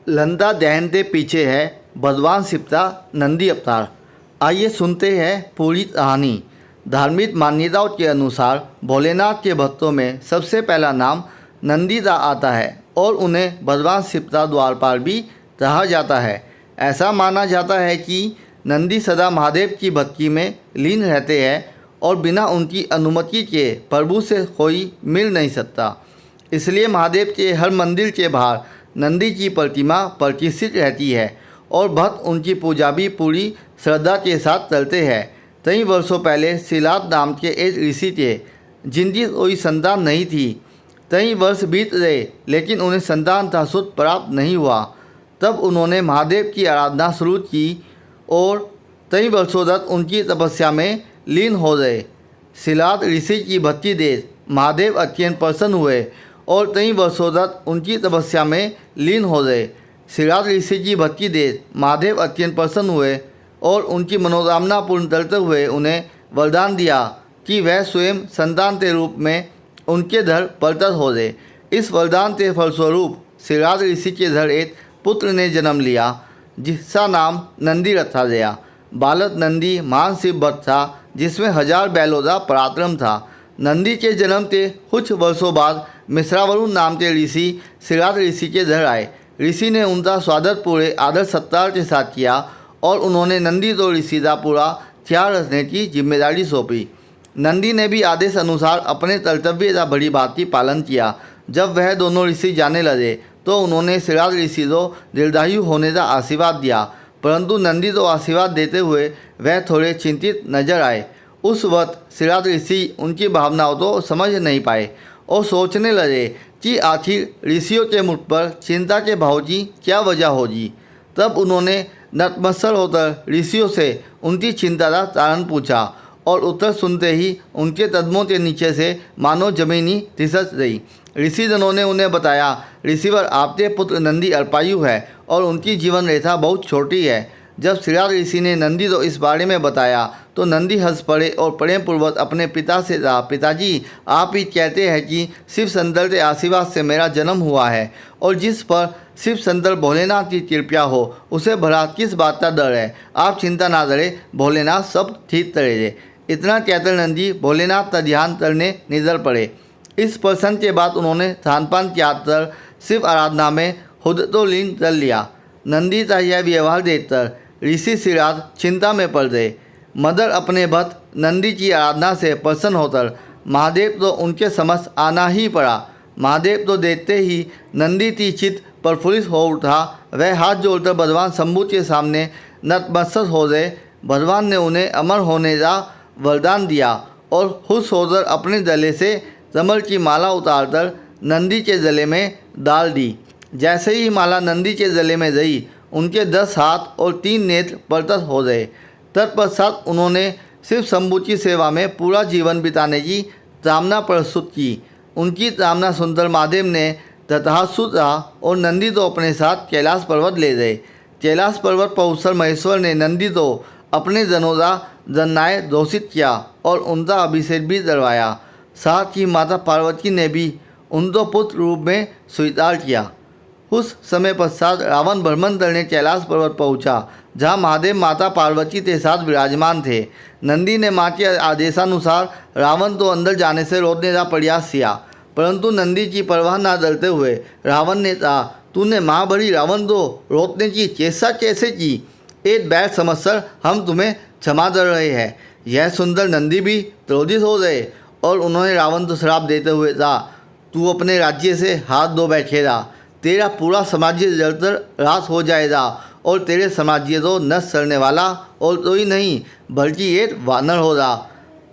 लंदा दहन के पीछे है भगवान शिव का नंदी अवतार। आइए सुनते हैं पूरी कहानी। धार्मिक मान्यताओं के अनुसार भोलेनाथ के भक्तों में सबसे पहला नाम नंदी का आता है और उन्हें भगवान शिव का द्वारपाल भी कहा जाता है। ऐसा माना जाता है कि नंदी सदा महादेव की भक्ति में लीन रहते हैं और बिना उनकी अनुमति के प्रभु से कोई मिल नहीं सकता। इसलिए महादेव के हर मंदिर के बाहर नंदी की प्रतिमा प्रतिष्ठित रहती है और भक्त उनकी पूजा भी पूरी श्रद्धा के साथ करते हैं। कई वर्षों पहले शिलाद नाम के एक ऋषि थे जिनकी कोई संतान नहीं थी। कई वर्ष बीत गए लेकिन उन्हें संतान का सुख प्राप्त नहीं हुआ। तब उन्होंने महादेव की आराधना शुरू की और कई वर्षों तक उनकी तपस्या में लीन हो गए। शिलाद ऋषि की भक्ति देख महादेव अत्यंत प्रसन्न हुए और कई वर्षों तक उनकी तपस्या में लीन हो गए। शिलाद ऋषि की भक्ति देख महादेव अत्यंत प्रसन्न हुए और उनकी मनोकामना पूर्ण करते हुए उन्हें वरदान दिया कि वह स्वयं संतान के रूप में उनके घर प्रकट हो गए। इस वरदान के फलस्वरूप शिलाद ऋषि के घर एक पुत्र ने जन्म लिया जिसका नाम नंदी रखा गया। बालक नंदी महान शिव भक्त था जिसमें 1000 बैलों का पराक्रम था। नंदी के जन्म के कुछ वर्षों बाद मिश्रावरुण नाम के ऋषि शिलाद ऋषि के घर आए। ऋषि ने उनका स्वागत पूरे आदर सत्कार के साथ किया और उन्होंने नंदी को ऋषि का पूरा ख्याल रखने की जिम्मेदारी सौंपी। नंदी ने भी आदेश अनुसार अपने कर्तव्य का बड़ी भांति पालन किया। जब वह दोनों ऋषि जाने लगे तो उन्होंने शिलाद ऋषि को दीर्घायु होने का आशीर्वाद दिया, परंतु नंदी को आशीर्वाद देते हुए वह थोड़े चिंतित नजर आए। उस वक्त शिलाद ऋषि उनकी भावनाओं को समझ नहीं पाए और सोचने लगे कि आखिर ऋषियों के मुख पर चिंता के भाव की क्या वजह होगी। तब उन्होंने नतमस्तक होकर ऋषियों से उनकी चिंता का कारण पूछा और उत्तर सुनते ही उनके कदमों के नीचे से मानो जमीन ही खिसक गई। ऋषिजनों ने उन्हें बताया, ऋषिवर आपके पुत्र नंदी अल्पायु है और उनकी जीवन रेखा बहुत छोटी है। जब शिलाद ऋषि ने नंदी को इस बारे में बताया तो नंदी हंस पड़े और प्रेम पूर्वक अपने पिता से कहा, पिताजी आप ही कहते हैं कि शिव संतर के आशीर्वाद से मेरा जन्म हुआ है और जिस पर शिव संतर भोलेनाथ की कृपा हो उसे भला किस बात का डर है। आप चिंता ना करें, भोलेनाथ सब ठीक करेंगे। इतना कहकर नंदी भोलेनाथ का ध्यान करने निधर पड़े। इस प्रसंग के बाद उन्होंने खानपान त्याग कर शिव आराधना में खुद तो लीन कर लिया। नंदी का यह व्यवहार देखकर ऋषि शिलाद चिंता में पड़ गए। मदर अपने भक्त नंदी की आराधना से प्रसन्न होकर महादेव तो उनके समक्ष आना ही पड़ा। महादेव तो देखते ही नंदी की चित्त प्रफुल्लित हो उठा। वह हाथ जोड़कर भगवान शंभु के सामने नतमस्तक हो गए। भगवान ने उन्हें अमर होने का वरदान दिया और खुश होकर अपने गले से कमल की माला उतारकर नंदी के गले में डाल दी। जैसे ही माला नंदी के गले में गई उनके 10 हाथ और 3 नेत्र प्रकट हो गए। तत्पश्चात उन्होंने शिव शंभु की सेवा में पूरा जीवन बिताने की कामना प्रस्तुत की। उनकी कामना सुनकर महादेव ने तथास्तु कहा और नंदी को अपने साथ कैलाश पर्वत ले गए। कैलाश पर्वत पहुंचकर महेश्वर ने नंदी को अपने जनों का जननाय घोषित किया और उनका अभिषेक भी करवाया। साथ ही माता पार्वती ने भी उनको पुत्र रूप में स्वीकार किया। उस समय पश्चात रावण भ्रमण करने कैलाश पर्वत पहुंचा जहां महादेव माता पार्वती के साथ विराजमान थे। नंदी ने मां के आदेशानुसार रावण को अंदर जाने से रोकने का प्रयास किया, परंतु नंदी की परवाह न करते हुए रावण ने कहा, तूने माँ बड़ी रावण को रोकने की चेष्टा कैसे की? एक बैर समझकर हम तुम्हें क्षमा कर रहे हैं। यह सुनकर नंदी भी क्रोधित हो गए और उन्होंने रावण को श्राप देते हुए कहा, तू अपने राज्य से हाथ धो बैठेगा, तेरा पूरा समाज्य जलकर रास हो जाएगा और तेरे समाज्य को नष्ट करने वाला और कोई नहीं बल्कि एक वानर होगा।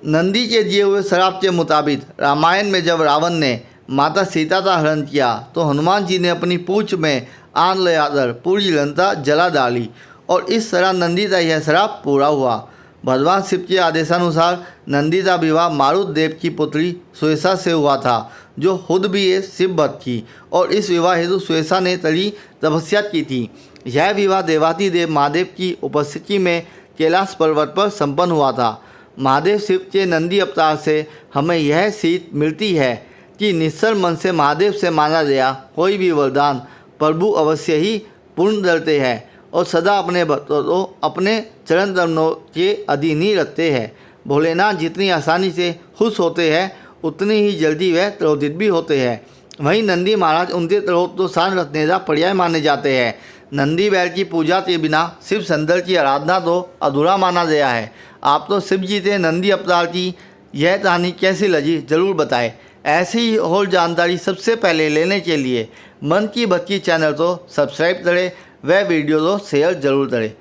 नंदी के दिए हुए श्राप के मुताबिक रामायण में जब रावण ने माता सीता का हरण किया तो हनुमान जी ने अपनी पूंछ में आग लगाकर पूरी लंका जला डाली और इस तरह नंदी का यह श्राप पूरा हुआ। भगवान शिव के आदेशानुसार नंदी का विवाह मारुत देव की पुत्री सुयसा से हुआ था जो खुद भी एक शिव भक्त थी और इस विवाह हेतु सुयसा ने कड़ी तपस्या की थी। यह विवाह देवाधिदेव महादेव की उपस्थिति में कैलाश पर्वत पर संपन्न हुआ था। महादेव शिव के नंदी अवतार से हमें यह सीख मिलती है कि निश्चल मन से महादेव से मांगा गया कोई भी वरदान प्रभु अवश्य ही पूर्ण डरते हैं और सदा अपने भक्तों को अपने चरण कमलों के अधीन ही रखते हैं। भोलेनाथ जितनी आसानी से खुश होते हैं उतनी ही जल्दी वह क्रोधित भी होते हैं। वहीं नंदी महाराज उनके क्रोध को शांत रखने का पर्याय माने जाते हैं। नंदी बैल की पूजा के बिना शिव सुंदर की आराधना तो अधूरा माना गया है। आप तो शिव जी से नंदी अवतार की यह कहानी कैसी लगी ज़रूर बताएं। ऐसी ही और जानकारी सबसे पहले लेने के लिए मन की भक्ति चैनल को सब्सक्राइब करें व वीडियो को शेयर जरूर करें।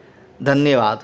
धन्यवाद।